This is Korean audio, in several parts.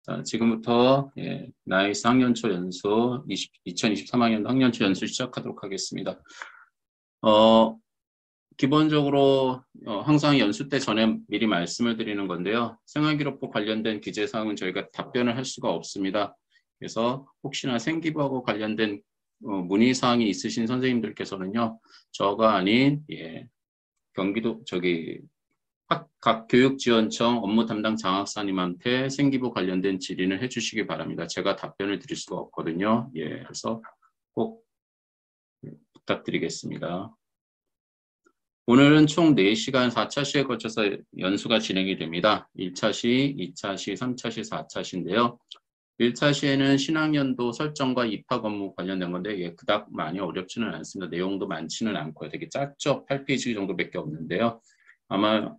자, 지금부터 나이스 학년초 연수 2023학년도 학년초 연수 시작하도록 하겠습니다. 기본적으로 항상 연수 때 전에 미리 말씀을 드리는 건데요. 생활기록부 관련된 기재사항은 저희가 답변을 할 수가 없습니다. 그래서 혹시나 생기부하고 관련된 문의사항이 있으신 선생님들께서는요. 저가 아닌 경기도 각 교육지원청 업무 담당 장학사님한테 생기부 관련된 질의를 해주시기 바랍니다. 제가 답변을 드릴 수가 없거든요. 그래서 꼭 부탁드리겠습니다. 오늘은 총 4시간 4차 시에 걸쳐서 연수가 진행이 됩니다. 1차 시, 2차 시, 3차 시, 4차 시인데요. 1차 시에는 신학년도 설정과 입학 업무 관련된 건데 그닥 많이 어렵지는 않습니다. 내용도 많지는 않고요. 되게 짧죠. 8페이지 정도밖에 없는데요. 아마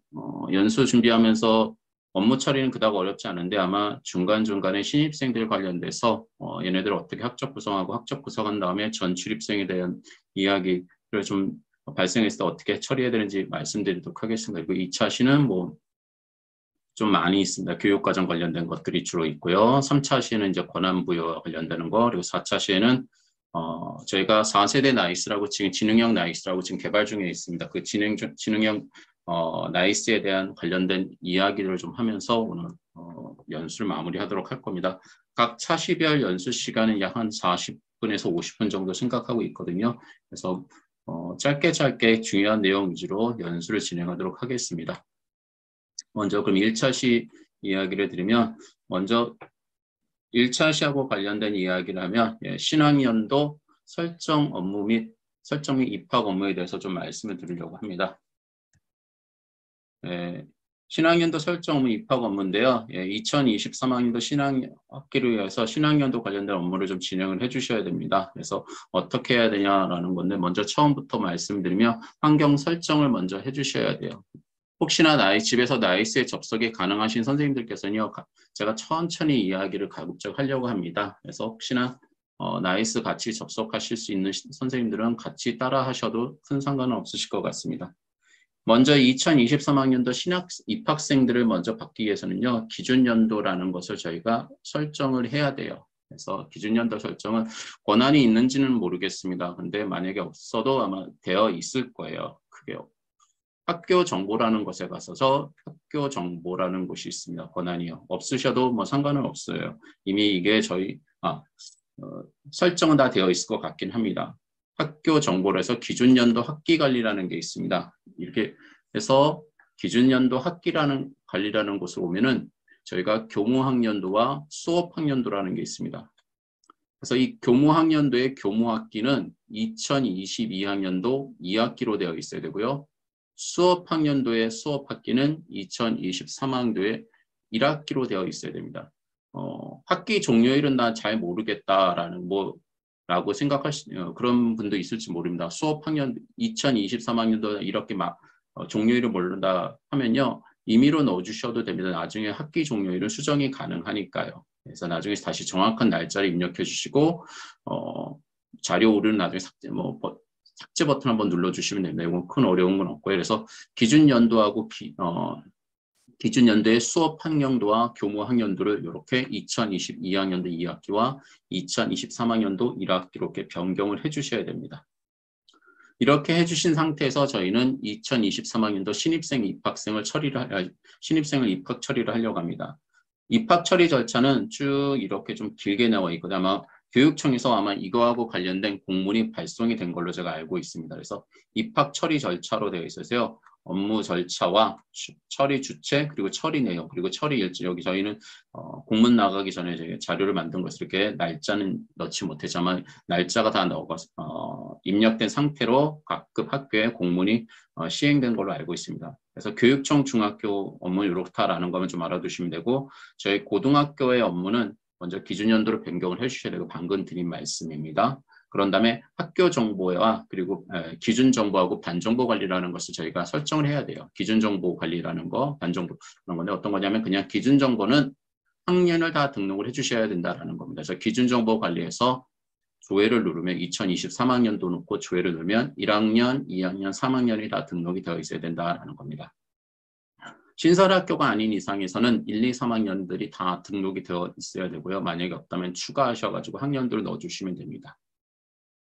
연수 준비하면서 업무 처리는 그닥 어렵지 않은데 아마 중간중간에 신입생들 관련돼서 얘네들 어떻게 학적 구성하고 학적 구성한 다음에 전출입생에 대한 이야기를 좀 발생했을 때 어떻게 처리해야 되는지 말씀드리도록 하겠습니다. 그리고 2차 시는 좀 많이 있습니다. 교육과정 관련된 것들이 주로 있고요. 3차 시에는 이제 권한부여와 관련되는 거, 그리고 4차 시에는 저희가 4세대 나이스라고 지금 지능형 나이스라고 지금 개발 중에 있습니다. 그 지능형 나이스에 대한 관련된 이야기를 좀 하면서 오늘 연수를 마무리하도록 할 겁니다. 각 차시별 연수 시간은 약 한 40분에서 50분 정도 생각하고 있거든요. 그래서 짧게 중요한 내용 위주로 연수를 진행하도록 하겠습니다. 먼저 그럼 1차 시 이야기를 드리면 먼저 1차 시하고 관련된 이야기를 하면 신학년도 설정 업무 및 설정 및 입학 업무에 대해서 좀 말씀을 드리려고 합니다. 신학년도 설정 업무 입학 업무인데요. 2023학년도 신학기를 위해서 신학년도 관련된 업무를 좀 진행을 해주셔야 됩니다. 그래서 어떻게 해야 되냐라는 건데 먼저 처음부터 말씀드리면 환경 설정을 먼저 해주셔야 돼요. 혹시나 집에서 나이스에 접속이 가능하신 선생님들께서는요, 제가 천천히 이야기를 가급적 하려고 합니다. 그래서 혹시나 나이스 같이 접속하실 수 있는 선생님들은 같이 따라 하셔도 큰 상관은 없으실 것 같습니다. 먼저 2023학년도 신학 입학생들을 먼저 받기 위해서는요, 기준연도라는 것을 저희가 설정을 해야 돼요. 그래서 기준연도 설정은 권한이 있는지는 모르겠습니다. 근데 만약에 없어도 아마 되어 있을 거예요. 크게 학교 정보라는 것에 가서서 학교 정보라는 곳이 있습니다. 권한이요. 없으셔도 뭐 상관은 없어요. 이미 이게 설정은 다 되어 있을 것 같긴 합니다. 학교 정보로 해서 기준연도 학기 관리라는 게 있습니다. 이렇게 해서 기준연도 학기라는 관리라는 곳을 오면은 저희가 교무학년도와 수업학년도라는 게 있습니다. 그래서 이 교무학년도의 교무학기는 2022학년도 2학기로 되어 있어야 되고요. 수업학년도의 수업학기는 2023학년도에 1학기로 되어 있어야 됩니다. 학기 종료일은 나 잘 모르겠다라는 라고 그런 분도 있을지 모릅니다. 수업학년 2023학년도 이렇게 종료일을 모른다 하면요. 임의로 넣어주셔도 됩니다. 나중에 학기 종료일은 수정이 가능하니까요. 그래서 나중에 다시 정확한 날짜를 입력해 주시고 자료 오류는 나중에 삭제 버튼 한번 눌러주시면 됩니다. 이건 큰 어려운 건 없고요. 그래서 기준연도하고 기준연도의 수업학년도와 교무학년도를 이렇게 2022학년도 2학기와 2023학년도 1학기 이렇게 변경을 해주셔야 됩니다. 이렇게 해주신 상태에서 저희는 2023학년도 신입생을 입학 처리를 하려고 합니다. 입학 처리 절차는 쭉 이렇게 좀 길게 나와 있거든요. 아마 교육청에서 아마 이거하고 관련된 공문이 발송이 된 걸로 제가 알고 있습니다. 그래서 입학 처리 절차로 되어 있어서요. 업무 절차와 처리 주체 그리고 처리 내용 그리고 처리 일지 여기 저희는 공문 나가기 전에 저희 자료를 만든 것을 이렇게 날짜는 넣지 못했지만 날짜가 다 입력된 상태로 각급 학교에 공문이 시행된 걸로 알고 있습니다. 그래서 교육청 중학교 업무는 이렇다라는 거면 좀 알아두시면 되고 저희 고등학교의 업무는 먼저 기준연도를 변경을 해주셔야 되고 방금 드린 말씀입니다. 그런 다음에 학교 정보와 그리고 기준 정보하고 반정보 관리라는 것을 저희가 설정을 해야 돼요. 기준 정보 관리라는 거, 반정보 그런 건데 어떤 거냐면 그냥 기준 정보는 학년을 다 등록을 해주셔야 된다라는 겁니다. 그래서 기준 정보 관리에서 조회를 누르면 2023학년도 놓고 조회를 누르면 1학년, 2학년, 3학년이 다 등록이 되어 있어야 된다라는 겁니다. 신설학교가 아닌 이상에서는 1, 2, 3학년들이 다 등록이 되어 있어야 되고요. 만약에 없다면 추가하셔가지고 학년들을 넣어주시면 됩니다.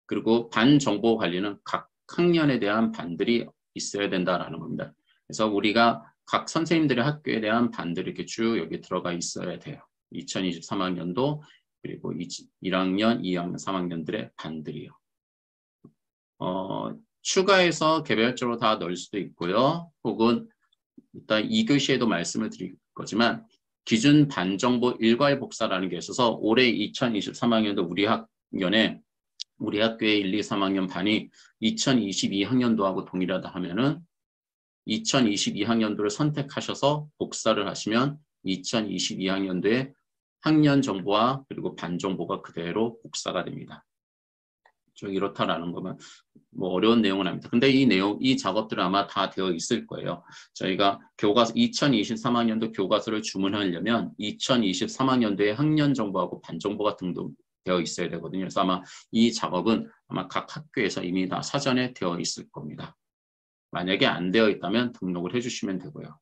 그리고 반 정보 관리는 각 학년에 대한 반들이 있어야 된다라는 겁니다. 그래서 우리가 각 선생님들의 학교에 대한 반들이 이렇게 쭉 여기 들어가 있어야 돼요. 2023학년도 그리고 1학년, 2학년, 3학년들의 반들이요. 추가해서 개별적으로 다 넣을 수도 있고요. 혹은 일단 2교시에도 말씀을 드릴 거지만 기준 반정보 일괄 복사라는 게 있어서 올해 2023학년도 우리 학교의 1, 2, 3학년 반이 2022학년도하고 동일하다 하면은 2022학년도를 선택하셔서 복사를 하시면 2022학년도에 학년 정보와 그리고 반 정보가 그대로 복사가 됩니다. 좀 이렇다라는 거면 뭐 어려운 내용은 아닙니다. 근데 이 작업들은 아마 다 되어 있을 거예요. 저희가 교과서 2023학년도 교과서를 주문하려면 2023학년도에 학년 정보하고 반 정보가 등록되어 있어야 되거든요. 그래서 아마 이 작업은 아마 각 학교에서 이미 다 사전에 되어 있을 겁니다. 만약에 안 되어 있다면 등록을 해주시면 되고요.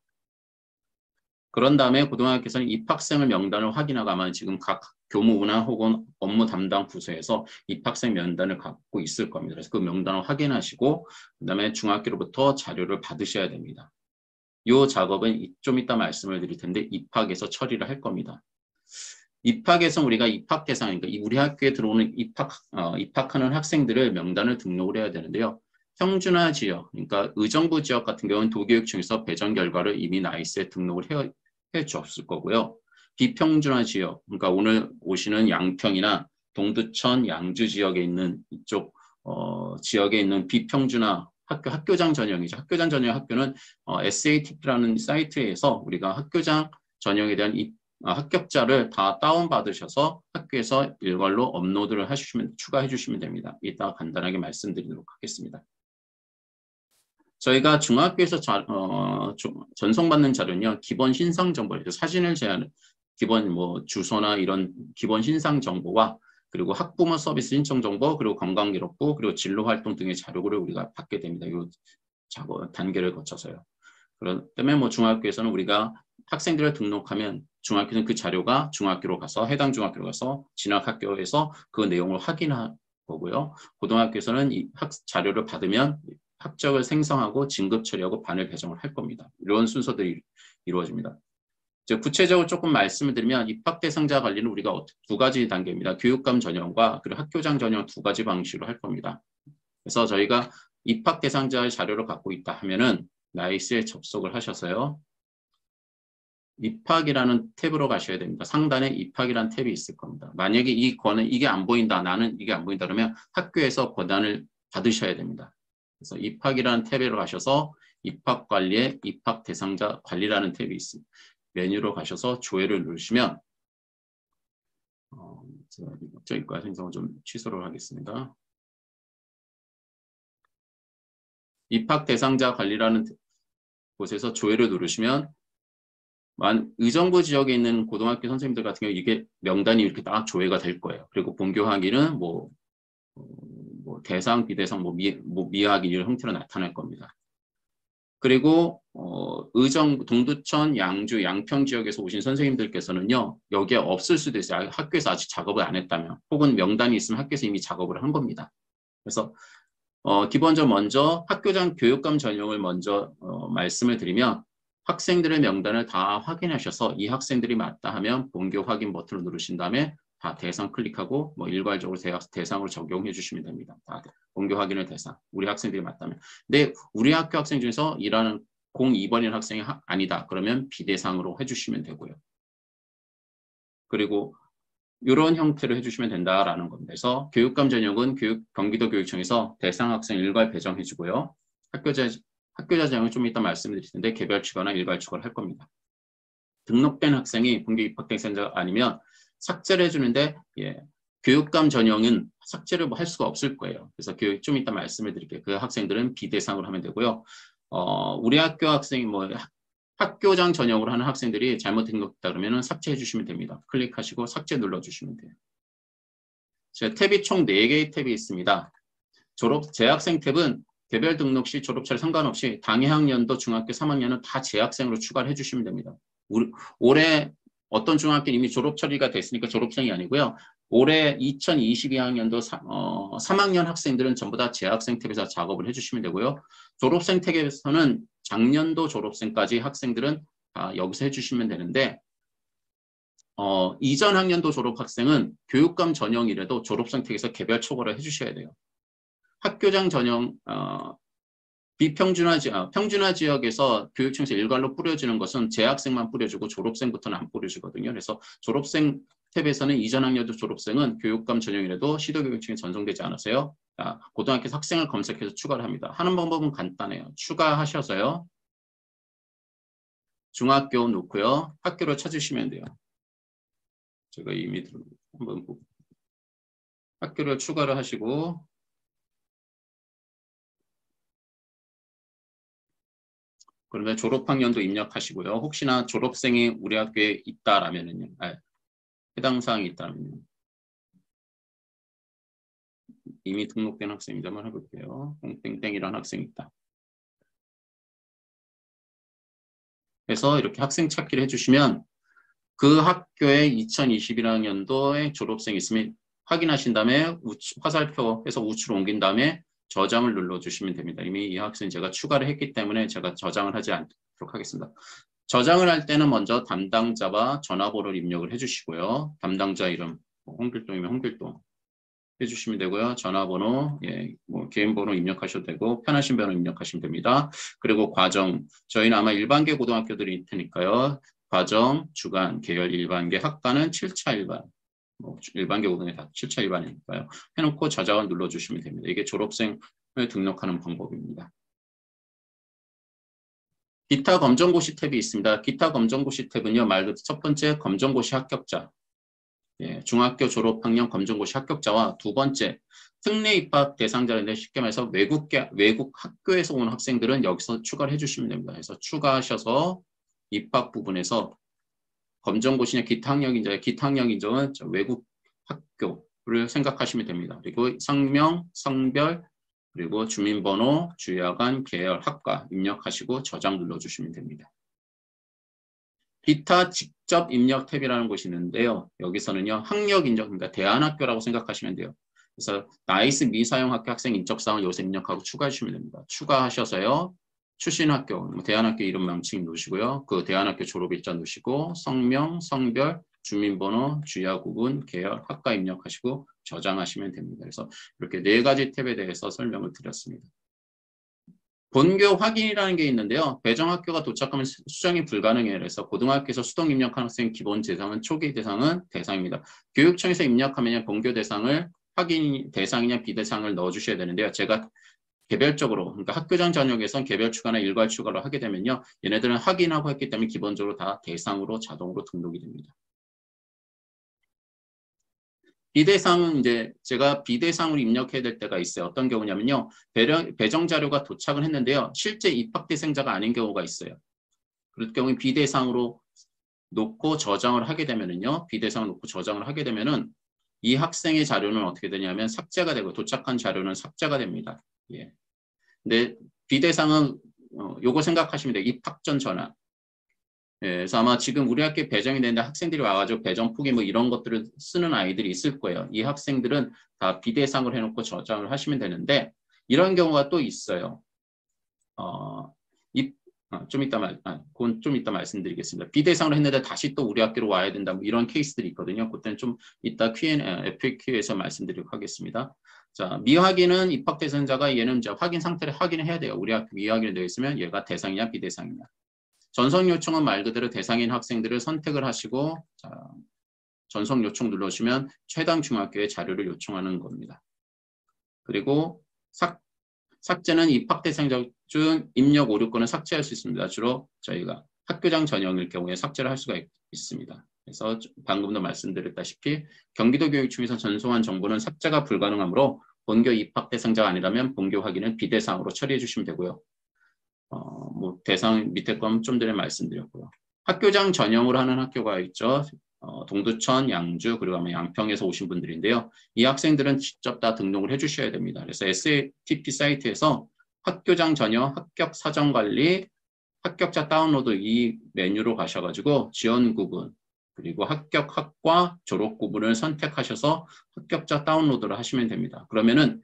그런 다음에 고등학교에서는 입학생을 명단을 확인하고 아마 지금 각 교무부나 혹은 업무 담당 부서에서 입학생 명단을 갖고 있을 겁니다. 그래서 그 명단을 확인하시고 그 다음에 중학교로부터 자료를 받으셔야 됩니다. 이 작업은 좀 이따 말씀을 드릴 텐데 입학에서 처리를 할 겁니다. 입학에서 우리가 입학 대상, 그러니까 우리 학교에 들어오는 입학하는 학생들을 명단을 등록을 해야 되는데요. 평준화 지역, 그러니까 의정부 지역 같은 경우는 도교육청에서 배정 결과를 이미 나이스에 등록을 해 줬을 거고요. 비평준화 지역, 그러니까 오늘 오시는 양평이나 동두천, 양주 지역에 있는 이쪽 지역에 있는 비평준화 학교장 전형이죠. 학교장 전형 학교는 SATP라는 사이트에서 우리가 학교장 전형에 대한 합격자를 다 다운받으셔서 학교에서 일괄로 업로드를 추가해 주시면 됩니다. 이따가 간단하게 말씀드리도록 하겠습니다. 저희가 중학교에서 전송받는 자료는요, 기본 신상 정보, 사진을 기본 뭐 주소나 이런 기본 신상 정보와 그리고 학부모 서비스 신청 정보, 그리고 건강기록부, 그리고 진로활동 등의 자료를 우리가 받게 됩니다. 이 작업 단계를 거쳐서요. 그렇기 때문에 뭐 중학교에서는 우리가 학생들을 등록하면 중학교는 그 자료가 해당 중학교로 가서 진학학교에서 그 내용을 확인할 거고요. 고등학교에서는 이 자료를 받으면 학적을 생성하고 진급 처리하고 반을 배정을 할 겁니다. 이런 순서들이 이루어집니다. 구체적으로 조금 말씀을 드리면 입학 대상자 관리는 우리가 두 가지 단계입니다. 교육감 전형과 그리고 학교장 전형 두 가지 방식으로 할 겁니다. 그래서 저희가 입학 대상자의 자료를 갖고 있다 하면은 나이스에 접속을 하셔서요. 입학이라는 탭으로 가셔야 됩니다. 상단에 입학이라는 탭이 있을 겁니다. 만약에 이게 안 보인다, 나는 이게 안 보인다 그러면 학교에서 권한을 받으셔야 됩니다. 그래서 입학이라는 탭으로 가셔서 입학 관리에 입학 대상자 관리라는 탭이 있습니다. 메뉴로 가셔서 조회를 누르시면 제가 목적과 생성을 좀 취소를 하겠습니다. 입학 대상자 관리라는 곳에서 조회를 누르시면 의정부 지역에 있는 고등학교 선생님들 같은 경우 이게 명단이 이렇게 딱 조회가 될 거예요. 그리고 본교 학위는 뭐 대상, 비대상, 미학위 이런 형태로 나타날 겁니다. 그리고 동두천, 양주, 양평 지역에서 오신 선생님들께서는요. 여기에 없을 수도 있어요. 학교에서 아직 작업을 안 했다면 혹은 명단이 있으면 학교에서 이미 작업을 한 겁니다. 그래서 기본적으로 먼저 학교장 교육감 전형을 먼저 말씀을 드리면 학생들의 명단을 다 확인하셔서 이 학생들이 맞다 하면 본교 확인 버튼을 누르신 다음에 다 대상 클릭하고 일괄적으로 대상으로 적용해 주시면 됩니다. 다 본교 확인을 대상. 우리 학생들이 맞다면. 근데 우리 학교 학생 중에서 일하는 02번인 학생이 아니다. 그러면 비대상으로 해주시면 되고요. 그리고 이런 형태로 해주시면 된다라는 겁니다. 그래서 교육감 전형은 경기도 교육청에서 대상 학생 일괄 배정해 주고요. 학교자 전형은 좀 이따 말씀드릴 텐데 개별 추가나 일괄 추가를 할 겁니다. 등록된 학생이 본교 입학 대상자 아니면 삭제를 해주는데 교육감 전형은 삭제를 할 수가 없을 거예요. 그래서 좀 이따 말씀을 드릴게요. 그 학생들은 비대상으로 하면 되고요. 우리 학교 학생이 학교장 전형으로 하는 학생들이 잘못 등록했다 그러면 삭제해 주시면 됩니다. 클릭하시고 삭제 눌러주시면 돼요. 탭이 총 4개의 탭이 있습니다. 재학생 탭은 개별 등록 시 졸업차례 상관없이 당해학년도 중학교 3학년은 다 재학생으로 추가를 해주시면 됩니다. 올해 어떤 중학교는 이미 졸업 처리가 됐으니까 졸업생이 아니고요. 올해 2022학년도 3학년 학생들은 전부 다 재학생 탭에서 작업을 해주시면 되고요. 졸업생 탭에서는 작년도 졸업생까지 학생들은 여기서 해주시면 되는데 이전 학년도 졸업학생은 교육감 전형이라도 졸업생 탭에서 개별 초과를 해주셔야 돼요. 학교장 전형 평준화 지역에서 교육청에서 일괄로 뿌려주는 것은 재학생만 뿌려주고 졸업생부터는 안 뿌려주거든요. 그래서 졸업생 탭에서는 이전 학년도 졸업생은 교육감 전형이라도 시도교육청에 전송되지 않았어요. 고등학교에서 학생을 검색해서 추가를 합니다. 하는 방법은 간단해요. 추가하셔서요. 중학교 놓고요. 학교를 찾으시면 돼요. 제가 이미 한번 학교를 추가를 하시고 그러면 졸업학년도 입력하시고요. 혹시나 졸업생이 우리 학교에 있다라면은요. 해당 사항이 있다면 이미 등록된 학생이죠. 한번 해볼게요. 땡땡이라는 학생이 있다. 그래서 이렇게 학생 찾기를 해주시면 그 학교에 2021학년도에 졸업생이 있으면 확인하신 다음에 화살표해서 우측으로 옮긴 다음에 저장을 눌러주시면 됩니다. 이미 이 학생 제가 추가를 했기 때문에 제가 저장을 하지 않도록 하겠습니다. 저장을 할 때는 먼저 담당자와 전화번호를 입력을 해주시고요. 담당자 이름, 홍길동이면 홍길동 해주시면 되고요. 전화번호, 개인 번호 입력하셔도 되고 편하신 번호 입력하시면 됩니다. 그리고 과정, 저희는 아마 일반계 고등학교들이 테니까요. 과정, 주간, 계열 일반계, 학과는 7차 일반. 일반계 고등학교 다 7차 일반이니까요. 해놓고 저장을 눌러주시면 됩니다. 이게 졸업생을 등록하는 방법입니다. 기타 검정고시 탭이 있습니다. 기타 검정고시 탭은요. 말 그대로 첫 번째 검정고시 합격자, 중학교 졸업학년 검정고시 합격자와 두 번째 특례 입학 대상자인데 쉽게 말해서 외국 학교에서 온 학생들은 여기서 추가를 해주시면 됩니다. 그래서 추가하셔서 입학 부분에서 검정고시냐 기타 학력 인정은 외국 학교를 생각하시면 됩니다. 그리고 성명, 성별, 그리고 주민번호, 주야간, 계열, 학과 입력하시고 저장 눌러주시면 됩니다. 기타 직접 입력 탭이라는 곳이 있는데요. 여기서는요. 학력 인정, 그러니까 대안학교라고 생각하시면 돼요. 그래서 나이스 미사용학교 학생 인적사항을 여기서 입력하고 추가하시면 됩니다. 추가하셔서요. 출신학교, 대안학교 이름 명칭 넣으시고요. 그 대안학교 졸업일자 넣으시고 성명, 성별, 주민번호, 주야구군, 계열, 학과 입력하시고 저장하시면 됩니다. 그래서 이렇게 4가지 탭에 대해서 설명을 드렸습니다. 본교 확인이라는 게 있는데요. 배정학교가 도착하면 수정이 불가능해요. 그래서 고등학교에서 수동 입력한 학생 기본 대상은 초기 대상은 대상입니다. 교육청에서 입력하면 본교 대상을 확인 대상이냐 비대상을 넣어주셔야 되는데요. 제가 개별적으로 그러니까 학교장 전역에선 개별 추가나 일괄 추가로 하게 되면요. 얘네들은 확인하고 했기 때문에 기본적으로 다 대상으로 자동으로 등록이 됩니다. 비대상은 이제 제가 비대상으로 입력해야 될 때가 있어요. 어떤 경우냐면요. 배정 자료가 도착을 했는데요. 실제 입학 대상자가 아닌 경우가 있어요. 그럴 경우에 비대상으로 놓고 저장을 하게 되면은요. 비대상을 놓고 저장을 하게 되면은 이 학생의 자료는 어떻게 되냐면 삭제가 되고 도착한 자료는 삭제가 됩니다. 예. 근데 비대상은 요거 생각하시면 돼요. 입학 전 전화. 예, 그래서 아마 지금 우리 학교에 배정이 되는데 학생들이 와가지고 배정 포기 뭐 이런 것들을 쓰는 아이들이 있을 거예요. 이 학생들은 다 비대상을 해놓고 저장을 하시면 되는데 이런 경우가 또 있어요. 그건 좀 이따 말씀드리겠습니다. 비대상으로 했는데 다시 또 우리 학교로 와야 된다. 뭐 이런 케이스들이 있거든요. 그때는 좀 이따 FAQ에서 말씀드리도록 하겠습니다. 자, 미확인은 입학 대상자가 얘는 이제 확인 상태를 확인을 해야 돼요. 우리 학교 미확인이 되어 있으면 얘가 대상이냐 비대상이냐. 전송 요청은 말 그대로 대상인 학생들을 선택을 하시고 자, 전송 요청 눌러주시면 해당 중학교에 자료를 요청하는 겁니다. 그리고 삭제는 입학 대상자 중 입력 오류권을 삭제할 수 있습니다. 주로 저희가 학교장 전형일 경우에 삭제를 할 수가 있습니다. 그래서 방금도 말씀드렸다시피 경기도교육청에서 전송한 정보는 삭제가 불가능하므로 본교 입학 대상자가 아니라면 본교 확인은 비대상으로 처리해 주시면 되고요. 뭐 대상 밑에 건 좀 전에 말씀드렸고요. 학교장 전형으로 하는 학교가 있죠. 동두천, 양주, 그리고 아마 양평에서 오신 분들인데요. 이 학생들은 직접 다 등록을 해주셔야 됩니다. 그래서 SATP 사이트에서 학교장 전형 합격 사정 관리, 합격자 다운로드 이 메뉴로 가셔가지고 지원 구분, 그리고 합격 학과 졸업 구분을 선택하셔서 합격자 다운로드를 하시면 됩니다. 그러면은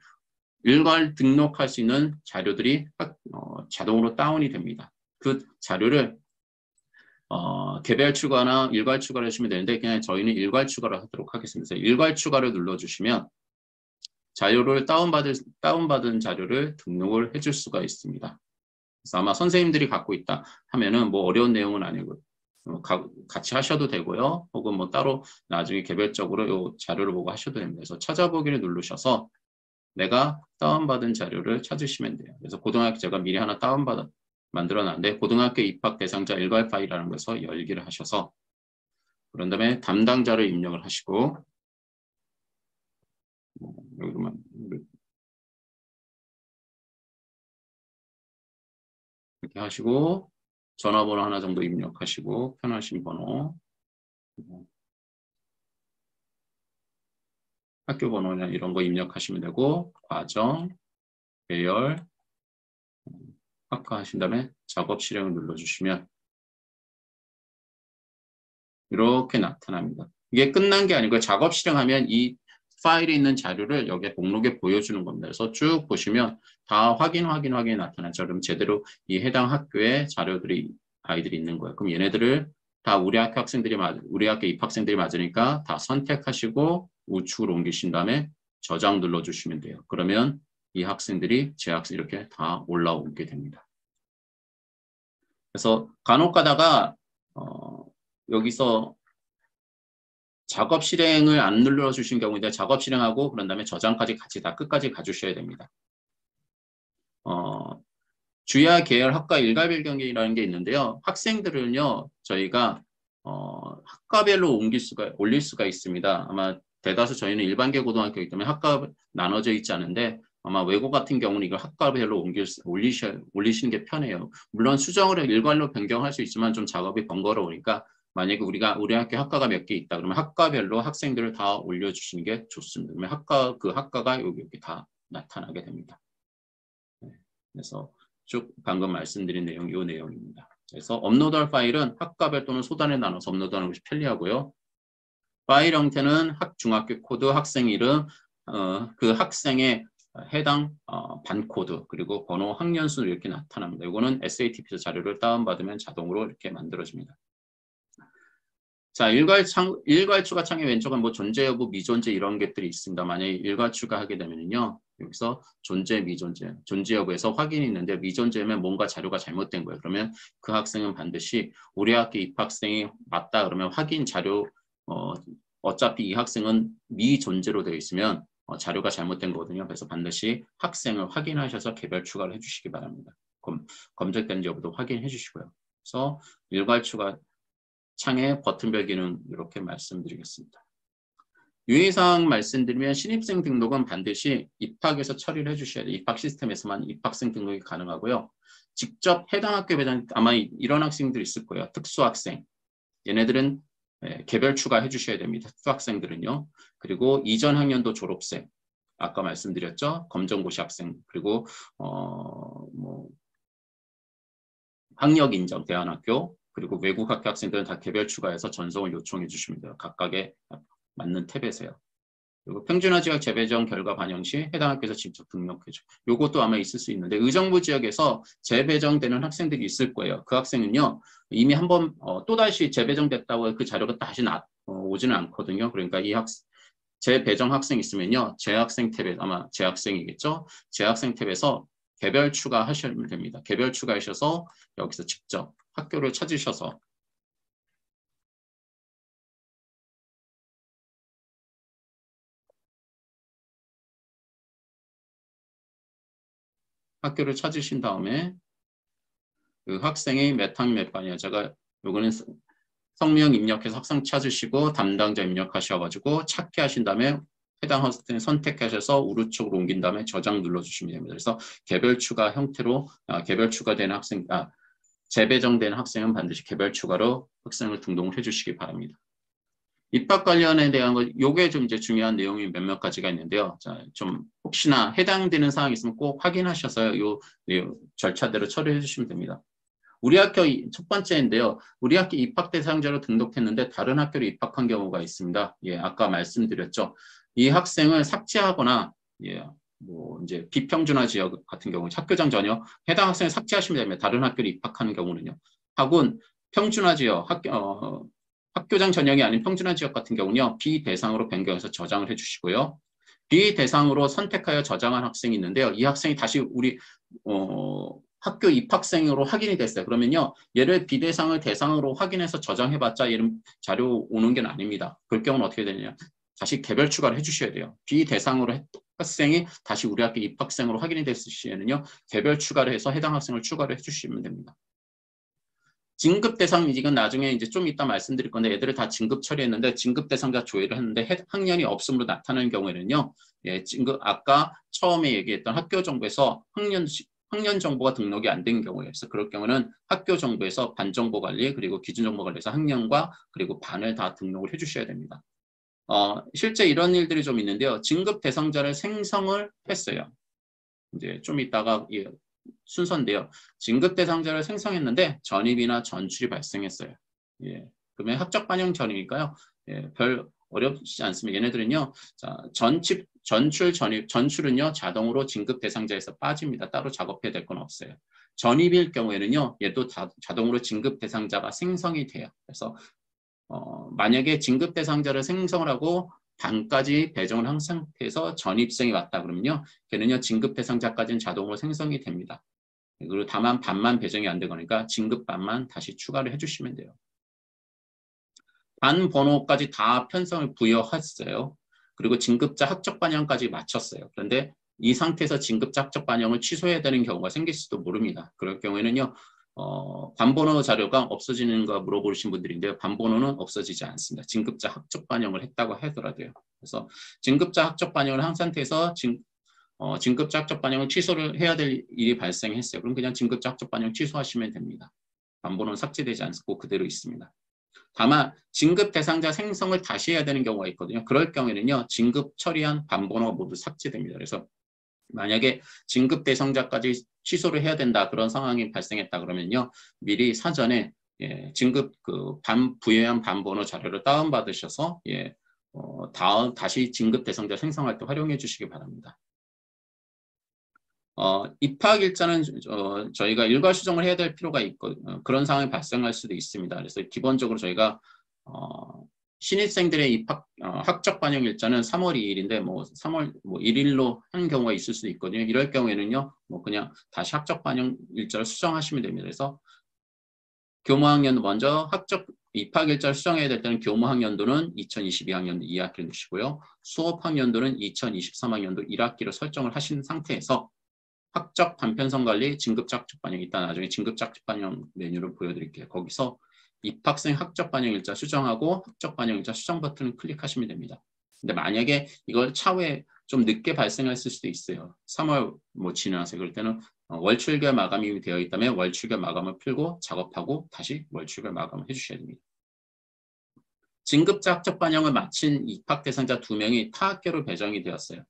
일괄 등록할 수 있는 자료들이 자동으로 다운이 됩니다. 그 자료를 개별 추가나 일괄 추가를 하시면 되는데 그냥 저희는 일괄 추가를 하도록 하겠습니다. 일괄 추가를 눌러주시면 자료를 다운받은 자료를 등록을 해줄 수가 있습니다. 그래서 아마 선생님들이 갖고 있다 하면은 뭐 어려운 내용은 아니고 같이 하셔도 되고요. 혹은 뭐 따로 나중에 개별적으로 이 자료를 보고 하셔도 됩니다. 그래서 찾아보기를 누르셔서 내가 다운받은 자료를 찾으시면 돼요. 그래서 고등학교 제가 미리 하나 만들어놨는데 고등학교 입학 대상자 일괄 파일이라는 것에서 열기를 하셔서 그런 다음에 담당자를 입력을 하시고 여기로만 이렇게 하시고 전화번호 하나 정도 입력하시고 편하신 번호 학교 번호나 이런 거 입력하시면 되고 과정, 배열, 학과 하신 다음에 작업 실행을 눌러주시면 이렇게 나타납니다. 이게 끝난 게 아니고 작업 실행하면 이 파일에 있는 자료를 여기 목록에 보여주는 겁니다. 그래서 쭉 보시면 다 확인이 나타나죠. 그럼 제대로 이 해당 학교에 자료들이 아이들이 있는 거예요. 그럼 얘네들을 다 우리 학교 입학생들이 맞으니까 다 선택하시고 우측으로 옮기신 다음에 저장 눌러주시면 돼요. 그러면 이 학생들이 제 학생 이렇게 다 올라오게 됩니다. 그래서 간혹 가다가 여기서 작업 실행을 안 눌러주신 경우인데 작업 실행하고 그런 다음에 저장까지 같이 다 끝까지 가주셔야 됩니다. 주야 계열 학과 일괄 변경이라는 게 있는데요. 학생들은요 저희가 학과별로 올릴 수가 있습니다. 아마 대다수 저희는 일반계 고등학교이기 때문에 학과 나눠져 있지 않은데 아마 외고 같은 경우는 이걸 학과별로 올리시는 게 편해요. 물론 수정을 일괄로 변경할 수 있지만 좀 작업이 번거로우니까 만약에 우리 학교 학과가 몇 개 있다 그러면 학과별로 학생들을 다 올려주시는 게 좋습니다. 그러면 그 학과가 여기 다 나타나게 됩니다. 네. 그래서 쭉 방금 말씀드린 내용이 이 내용입니다. 그래서 업로드할 파일은 학과별 또는 소단에 나눠서 업로드하는 것이 편리하고요. 파일 형태는 중학교 코드, 학생 이름, 그 학생의 해당 반 코드 그리고 번호, 학년수 이렇게 나타납니다. 이거는 SATP에서 자료를 다운받으면 자동으로 이렇게 만들어집니다. 자, 일괄 추가 창의 왼쪽은 뭐 존재 여부, 미존재 이런 것들이 있습니다. 만약에 일괄 추가하게 되면요. 여기서 존재, 미존재, 존재 여부에서 확인이 있는데 미존재면 뭔가 자료가 잘못된 거예요. 그러면 그 학생은 반드시 우리 학교 입학생이 맞다 그러면 확인 자료, 어차피 이 학생은 미존재로 되어 있으면 자료가 잘못된 거거든요. 그래서 반드시 학생을 확인하셔서 개별 추가를 해주시기 바랍니다. 검색된 여부도 확인해 주시고요. 그래서 일괄 추가 창의 버튼별 기능 이렇게 말씀드리겠습니다. 유의사항 말씀드리면 신입생 등록은 반드시 입학에서 처리를 해주셔야 돼요. 입학 시스템에서만 입학생 등록이 가능하고요. 직접 해당 학교 배정 아마 이런 학생들 있을 거예요. 특수학생. 얘네들은 개별 추가해 주셔야 됩니다. 특수학생들은요. 그리고 이전 학년도 졸업생. 아까 말씀드렸죠. 검정고시 학생. 그리고 학력 인정 대안학교. 그리고 외국 학교 학생들은 다 개별 추가해서 전송을 요청해 주시면 돼요. 각각에 맞는 탭에서요. 그리고 평준화 지역 재배정 결과 반영 시 해당 학교에서 직접 등록해줘. 요것도 아마 있을 수 있는데 의정부 지역에서 재배정되는 학생들이 있을 거예요. 그 학생은요. 이미 한번 또다시 재배정됐다고 그 자료가 다시 오지는 않거든요. 그러니까 재배정 학생 있으면요. 재학생 탭에 아마 재학생이겠죠. 재학생 탭에서 개별 추가하시면 됩니다. 개별 추가하셔서 여기서 직접 학교를 찾으셔서 학교를 찾으신 다음에 그 학생이 몇 학년 몇 반이야. 제가 요거는 성명 입력해서 학생 찾으시고 담당자 입력하셔가지고 찾기 하신 다음에 해당 학생 선택하셔서 우측으로 옮긴 다음에 저장 눌러주시면 됩니다. 그래서 개별 추가 형태로 개별 추가된 학생, 재배정된 학생은 반드시 개별 추가로 학생을 등록해 주시기 바랍니다. 입학 관련에 대한 거, 요게 좀 이제 중요한 내용이 몇몇 가지가 있는데요. 자, 좀 혹시나 해당되는 사항이 있으면 꼭 확인하셔서 요 내용 절차대로 처리해 주시면 됩니다. 우리 학교 첫 번째인데요. 우리 학교 입학 대상자로 등록했는데 다른 학교로 입학한 경우가 있습니다. 예, 아까 말씀드렸죠. 이 학생을 삭제하거나, 예, 뭐 이제 비평준화 지역 같은 경우 학교장 전혀 해당 학생을 삭제하시면 됩니다. 다른 학교로 입학하는 경우는요. 학원 평준화 지역 학교장 전형이 아닌 평준화 지역 같은 경우는요. 비대상으로 변경해서 저장을 해주시고요. 비대상으로 선택하여 저장한 학생이 있는데요. 이 학생이 다시 우리 학교 입학생으로 확인이 됐어요. 그러면요. 얘를 비대상을 대상으로 확인해서 저장해봤자 얘는 자료 오는 게 아닙니다. 그럴 경우는 어떻게 되느냐. 다시 개별 추가를 해주셔야 돼요. 비대상으로 학생이 다시 우리 학교 입학생으로 확인이 됐을 시에는요. 개별 추가를 해서 해당 학생을 추가를 해주시면 됩니다. 진급 대상, 이건 나중에 이제 좀 이따 말씀드릴 건데 애들을 다 진급 처리했는데 진급 대상자 조회를 했는데 학년이 없음으로 나타나는 경우에는요. 예, 진급 아까 처음에 얘기했던 학교 정보에서 학년 정보가 등록이 안 된 경우에 그래서 그럴 경우는 학교 정보에서 반 정보 관리 그리고 기준 정보 관리에서 학년과 그리고 반을 다 등록을 해주셔야 됩니다. 실제 이런 일들이 좀 있는데요. 진급 대상자를 생성을 했어요. 이제 좀 이따가 예, 순서인데요. 진급 대상자를 생성했는데 전입이나 전출이 발생했어요. 예, 그러면 학적 반영 전이니까요. 예, 별 어렵지 않습니다. 얘네들은요. 자, 전출, 전입, 전출은요. 자동으로 진급 대상자에서 빠집니다. 따로 작업해야 될 건 없어요. 전입일 경우에는요. 얘도 자동으로 진급 대상자가 생성이 돼요. 그래서 만약에 진급 대상자를 생성을 하고 반까지 배정을 한 상태에서 전입생이 왔다 그러면요. 걔는요. 진급 대상자까지는 자동으로 생성이 됩니다. 그리고 다만 반만 배정이 안 되거니까 진급 반만 다시 추가를 해주시면 돼요. 반 번호까지 다 편성을 부여했어요. 그리고 진급자 학적 반영까지 마쳤어요. 그런데 이 상태에서 진급자 학적 반영을 취소해야 되는 경우가 생길지도 모릅니다. 그럴 경우에는요. 반번호 자료가 없어지는 거 물어보신 분들인데요. 반번호는 없어지지 않습니다. 진급자 학적 반영을 했다고 하더라도요. 그래서 진급자 학적 반영을 한 상태에서 진급자 학적 반영을 취소를 해야 될 일이 발생했어요. 그럼 그냥 진급자 학적 반영 취소하시면 됩니다. 반번호는 삭제되지 않고 그대로 있습니다. 다만 진급 대상자 생성을 다시 해야 되는 경우가 있거든요. 그럴 경우에는요. 진급 처리한 반번호가 모두 삭제됩니다. 그래서 만약에 진급 대상자까지 취소를 해야 된다 그런 상황이 발생했다 그러면요. 미리 사전에 예, 진급 부여한 반번호 자료를 다운받으셔서 예, 다시 진급 대상자 생성할 때 활용해 주시기 바랍니다. 입학 일자는 저희가 일괄 수정을 해야 될 필요가 있고 그런 상황이 발생할 수도 있습니다. 그래서 기본적으로 저희가 신입생들의 입학 학적 반영 일자는 3월 2일인데 뭐 3월 1일로 하는 경우가 있을 수도 있거든요. 이럴 경우에는요, 뭐 그냥 다시 학적 반영 일자를 수정하시면 됩니다. 그래서 교무학년 먼저 학적 입학 일자를 수정해야 될 때는 교무학년도는 2022학년도 2학기를 두시고요. 수업학년도는 2023학년도 1학기로 설정을 하신 상태에서 학적 단편성 관리, 진급자 학적 반영, 이따 나중에 진급자 학적 반영 메뉴를 보여드릴게요. 거기서 입학생 학적 반영 일자 수정하고 학적 반영 일자 수정 버튼을 클릭하시면 됩니다. 근데 만약에 이걸 차후에 좀 늦게 발생했을 수도 있어요. 3월 뭐 지나서 그럴 때는 월출결 마감이 되어 있다면 월출결 마감을 풀고 작업하고 다시 월출결 마감을 해주셔야 됩니다. 진급자 학적 반영을 마친 입학 대상자 2명이 타 학교로 배정이 되었어요.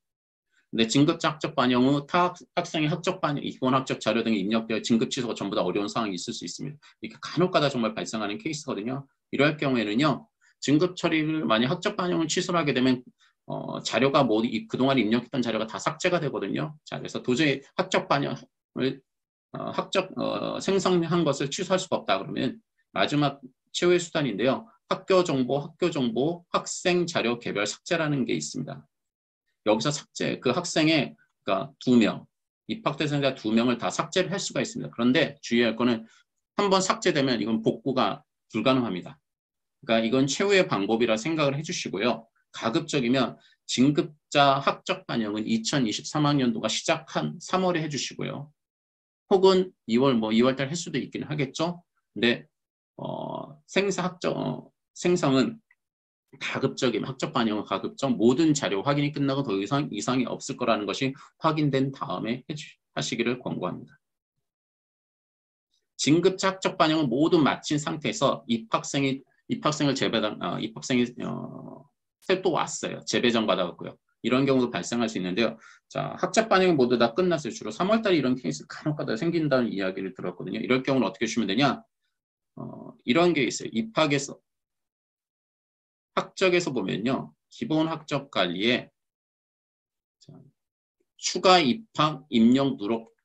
근데 진급자 학적 반영 후 타 학생의 학적 반영, 입원 학적 자료 등이 입력되어 진급 취소가 전부 다 어려운 상황이 있을 수 있습니다. 이게 간혹가다 정말 발생하는 케이스거든요. 이럴 경우에는요, 진급 처리를 만약 학적 반영을 취소를 하게 되면 자료가 모두 그동안 입력했던 자료가 다 삭제가 되거든요. 자, 그래서 도저히 학적 반영을 생성한 것을 취소할 수가 없다 그러면 마지막 최후의 수단인데요. 학교 정보, 학생 자료 개별 삭제라는 게 있습니다. 여기서 삭제, 그 학생의 그러니까 2명, 입학 대상자 2명을 다 삭제를 할 수가 있습니다. 그런데 주의할 거는 한번 삭제되면 이건 복구가 불가능합니다. 그러니까 이건 최후의 방법이라 생각을 해주시고요. 가급적이면 진급자 학적 반영은 2023학년도가 시작한 3월에 해주시고요. 혹은 2월 달 할 수도 있긴 하겠죠. 근데 생성은 가급적이면 학적 반영은 가급적 모든 자료 확인이 끝나고 더 이상 이상이 없을 거라는 것이 확인된 다음에 하시기를 권고합니다. 진급자 학적 반영을 모두 마친 상태에서 입학생이 입학생을 입학생이 또 왔어요. 재배정 받아갖고요. 이런 경우도 발생할 수 있는데요. 자, 학적 반영이 모두 다 끝났어요. 주로 3월 달에 이런 케이스 간혹가다 생긴다는 이야기를 들었거든요. 이럴 경우는 어떻게 주시면 되냐? 이런 게 있어요. 입학에서 학적에서 보면요. 기본 학적 관리에 추가 입학 임용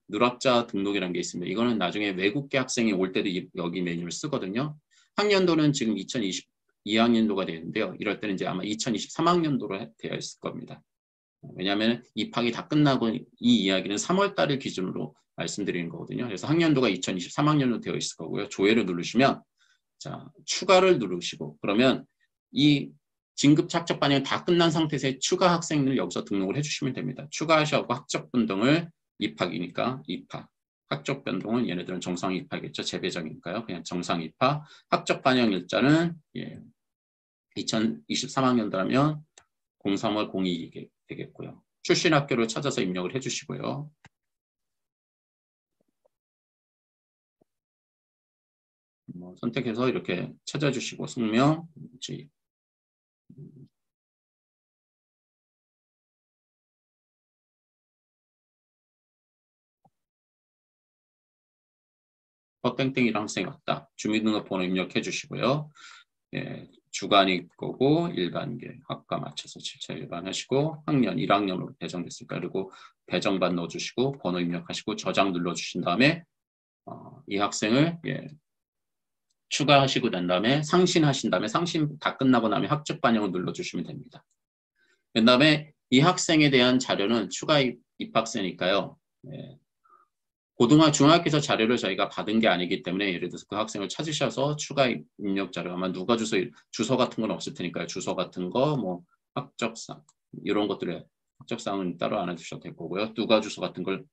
누락자 등록이라는 게 있습니다. 이거는 나중에 외국계 학생이 올 때도 여기 메뉴를 쓰거든요. 학년도는 지금 2022학년도가 되는데요. 이럴 때는 이제 아마 2023학년도로 되어 있을 겁니다. 왜냐하면 입학이 다 끝나고 이 이야기는 3월 달을 기준으로 말씀드리는 거거든요. 그래서 학년도가 2023학년도 되어 있을 거고요. 조회를 누르시면 자, 추가를 누르시고 그러면 이 진급 착적 반영이 다 끝난 상태에서 추가 학생을 여기서 등록을 해주시면 됩니다. 추가하셔고 학적 변동을 입학이니까 입학. 학적 변동은 얘네들은 정상 입학이겠죠. 재배정이니까요. 그냥 정상 입학. 학적 반영 일자는 2023학년도라면 03월 02이 되겠고요. 출신 학교를 찾아서 입력을 해주시고요. 선택해서 이렇게 찾아주시고 성명, 땡땡이랑 학생이 왔다. 주민등록번호 입력해 주시고요. 주간이 거고 일반계 학과 맞춰서 7차 일반하시고 학년 1학년으로 배정됐으니까 그리고 배정반 넣어주시고 번호 입력하시고 저장 눌러주신 다음에 이 학생을 추가하시고 난 다음에 상신하신 다음에 상신 다 끝나고 나면 학적 반영을 눌러주시면 됩니다. 그 다음에 이 학생에 대한 자료는 추가 입학생이니까요. 중학교에서 자료를 저희가 받은 게 아니기 때문에 예를 들어서 그 학생을 찾으셔서 추가 입력 자료 아마 누가 주소 같은 건 없을 테니까요. 주소 같은 거 뭐 학적상 이런 것들을 학적상은 따로 안 해주셔도 될 거고요. 누가 주소 같은 걸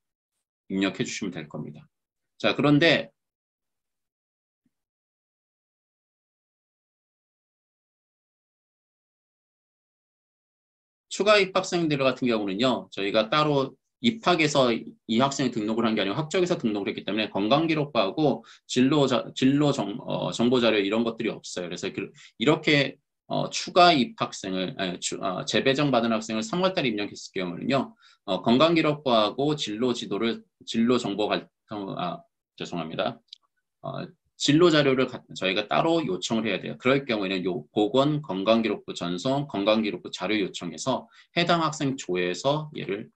입력해 주시면 될 겁니다. 자, 그런데 추가 입학생들 같은 경우는요. 저희가 따로 입학에서 이 학생이 등록을 한 게 아니고 학적에서 등록을 했기 때문에 건강기록부하고 정보 자료 이런 것들이 없어요. 그래서 이렇게 추가 입학생을 재배정 받은 학생을 3월 달에 입력했을 경우는요. 건강기록부하고 진로 정보 죄송합니다. 진로 자료를 저희가 따로 요청을 해야 돼요. 그럴 경우에는 보건 건강기록부 전송 건강기록부 자료 요청해서 해당 학생 조에서 얘를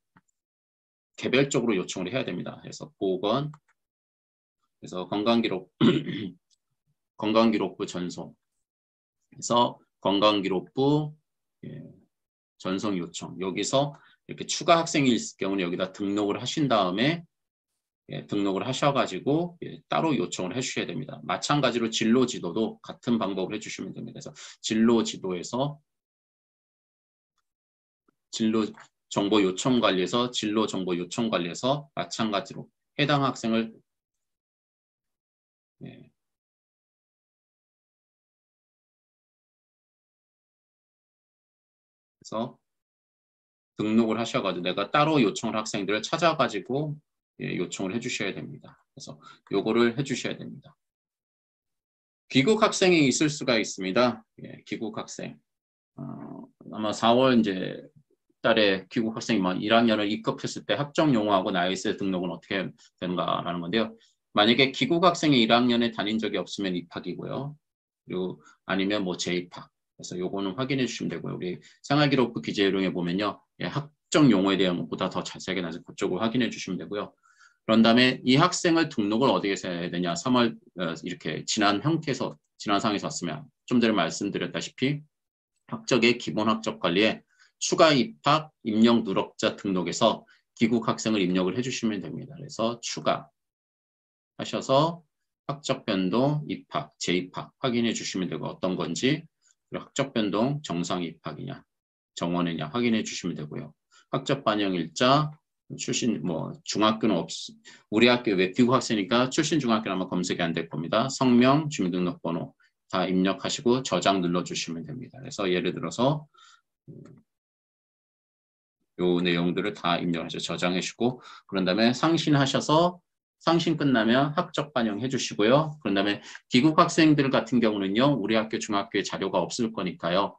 개별적으로 요청을 해야 됩니다. 그래서 보건 그래서 건강기록부 전송 그래서 건강기록부 전송 요청 여기서 이렇게 추가 학생이 있을 경우는 여기다 등록을 하신 다음에 등록을 하셔가지고 따로 요청을 해주셔야 됩니다. 마찬가지로 진로지도도 같은 방법을 해주시면 됩니다. 그래서 진로지도에서 진로정보 요청관리에서 진로정보 요청관리에서 마찬가지로 해당 학생을 그래서 등록을 하셔가지고 내가 따로 요청을 학생들을 찾아가지고 요청을 해주셔야 됩니다. 그래서 요거를 해주셔야 됩니다. 귀국 학생이 있을 수가 있습니다. 귀국 학생. 아마 4월 이제 달에 귀국 학생이 1학년을 입학했을 때 학적 용어하고 나이스 등록은 어떻게 되는가라는 건데요. 만약에 귀국 학생이 1학년에 다닌 적이 없으면 입학이고요. 그리고 아니면 뭐 재입학. 그래서 요거는 확인해 주시면 되고요. 우리 생활기록부 기재요령에 보면요. 학적 용어에 대한 것보다 더 자세하게 나서 그쪽을 확인해 주시면 되고요. 그런 다음에 이 학생을 등록을 어디에서 해야 되냐. 3월 이렇게 지난 상에서 왔으면 좀 전에 말씀드렸다시피 학적의 기본 학적 관리에 추가 입학, 입력 누락자 등록에서 귀국 학생을 입력을 해주시면 됩니다. 그래서 추가 하셔서 학적 변동, 입학, 재입학 확인해 주시면 되고 어떤 건지 그리고 학적 변동, 정상 입학이냐, 정원이냐 확인해 주시면 되고요. 학적 반영 일자, 출신 중학교는 우리 학교 왜 귀국 학생이니까 출신 중학교는 아마 검색이 안 될 겁니다. 성명, 주민등록번호 다 입력하시고 저장 눌러주시면 됩니다. 그래서 예를 들어서 요 내용들을 다 입력하셔서 저장하시고 그런 다음에 상신하셔서 상신 끝나면 학적 반영해 주시고요. 그런 다음에 귀국 학생들 같은 경우는요. 우리 학교 중학교에 자료가 없을 거니까요.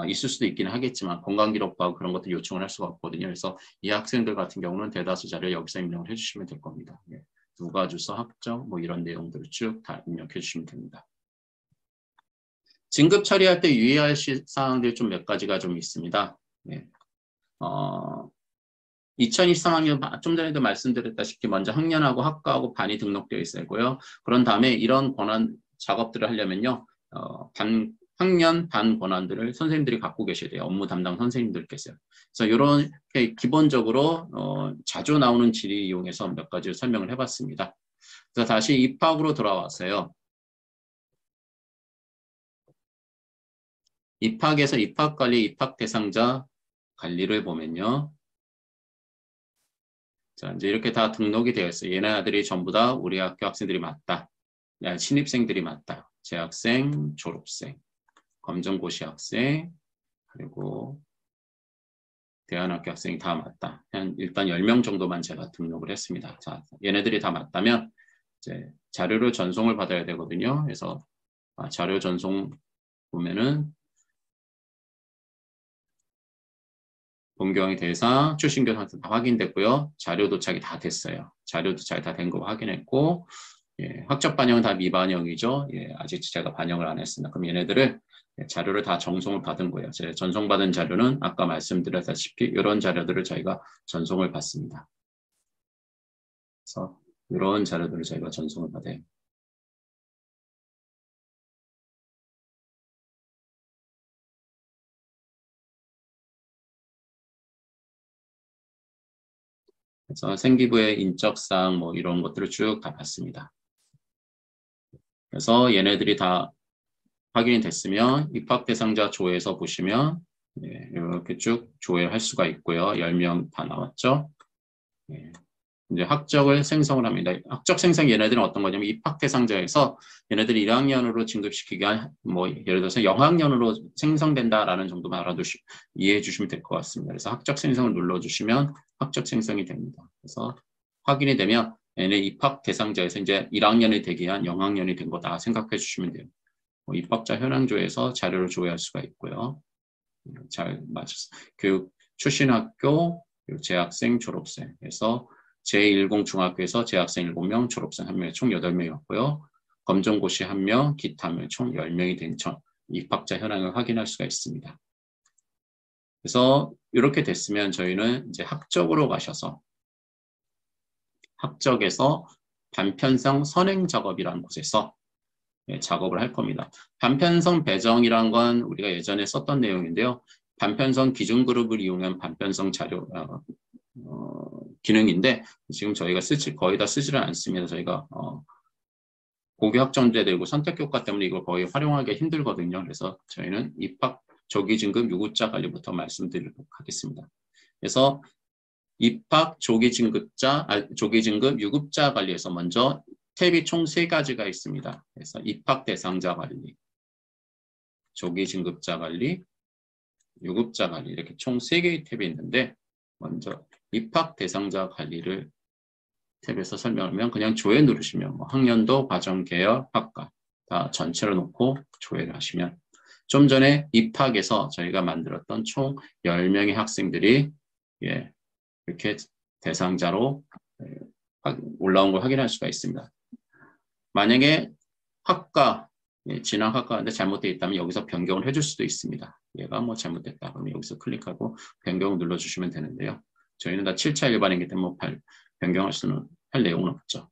있을 수도 있기는 하겠지만 건강기록부하고 그런 것들 요청을 할 수가 없거든요. 그래서 이 학생들 같은 경우는 대다수 자료 여기서 입력을 해주시면 될 겁니다. 예. 누가 주소 학적 뭐 이런 내용들을 쭉 다 입력해 주시면 됩니다. 진급 처리할 때 유의할 사항들이 좀 몇 가지가 좀 있습니다. 예. 2023학년 좀 전에도 말씀드렸다시피 먼저 학년하고 학과하고 반이 등록되어 있어야고요. 그런 다음에 이런 권한 작업들을 하려면요. 학년 반 권한들을 선생님들이 갖고 계셔야 돼요. 업무 담당 선생님들께서요. 그래서 이렇게 기본적으로 자주 나오는 질의 이용해서 몇 가지 설명을 해봤습니다. 그래서 다시 입학으로 돌아왔어요. 입학에서 입학관리, 입학 대상자 관리를 보면요. 자, 이제 이렇게 다 등록이 되어 있어요. 얘네들이 전부 다 우리 학교 학생들이 맞다. 신입생들이 맞다. 재학생, 졸업생, 검정고시 학생, 그리고 대안학교 학생이 다 맞다. 일단 10명 정도만 제가 등록을 했습니다. 자, 얘네들이 다 맞다면 이제 자료를 전송을 받아야 되거든요. 그래서 자료 전송 보면은 본교양의 대상, 출신교 상태 다 확인됐고요. 자료 도착이 다 됐어요. 자료 도착이 다 된 거 확인했고, 예, 학적 반영은 다 미반영이죠. 예, 아직 제가 반영을 안 했습니다. 그럼 얘네들을 자료를 다 전송을 받은 거예요. 제 전송받은 자료는 아까 말씀드렸다시피 이런 자료들을 저희가 전송을 받습니다. 그래서 이런 자료들을 저희가 전송을 받아요. 그래서 생기부의 인적사항 뭐 이런 것들을 쭉 다 봤습니다. 그래서 얘네들이 다 확인이 됐으면 입학 대상자 조회에서 보시면 예, 이렇게 쭉 조회할 수가 있고요. 10명 다 나왔죠. 예, 이제 학적을 생성을 합니다. 학적 생성 얘네들은 어떤 거냐면 입학 대상자에서 얘네들이 1학년으로 진급시키기 뭐 예를 들어서 영학년으로 생성된다라는 정도만 이해해 주시면 될 것 같습니다. 그래서 학적 생성을 눌러주시면 학적 생성이 됩니다. 그래서 확인이 되면 얘네 입학 대상자에서 이제 1학년이 되기 위한 영학년이 된 거다 생각해 주시면 돼요. 입학자 현황조에서 자료를 조회할 수가 있고요. 잘 맞췄어. 교육 출신 학교, 재학생, 졸업생에서 제10 중학교에서 재학생 7명, 졸업생 1명, 총 8명이었고요. 검정고시 1명, 기타 1명, 총 10명이 된 입학자 현황을 확인할 수가 있습니다. 그래서 이렇게 됐으면 저희는 이제 학적으로 가셔서 학적에서 단편성 선행 작업이라는 곳에서 작업을 할 겁니다. 단편성 배정이란 건 우리가 예전에 썼던 내용인데요. 단편성 기준 그룹을 이용한 단편성 자료 기능인데 지금 저희가 거의 다 쓰지를 않습니다. 저희가 고교 학점제되고 선택 효과 때문에 이걸 거의 활용하기 힘들거든요. 그래서 저희는 입학 조기 진급 유급자 관리부터 말씀드리도록 하겠습니다. 그래서 입학 조기 진급 유급자 관리에서 먼저 탭이 총 3가지가 있습니다. 그래서 입학 대상자 관리, 조기 진급자 관리, 유급자 관리 이렇게 총 3개의 탭이 있는데 먼저 입학 대상자 관리를 탭에서 설명하면 그냥 조회 누르시면 뭐 학년도, 과정, 계열, 학과 다 전체로 놓고 조회를 하시면 좀 전에 입학에서 저희가 만들었던 총 10명의 학생들이 이렇게 대상자로 올라온 걸 확인할 수가 있습니다. 만약에 학과, 진학학과인데 잘못되어 있다면 여기서 변경을 해줄 수도 있습니다. 얘가 뭐 잘못됐다 그러면 여기서 클릭하고 변경 눌러주시면 되는데요. 저희는 다 7차 일반이기 때문에 변경할 수는 할 내용은 없죠.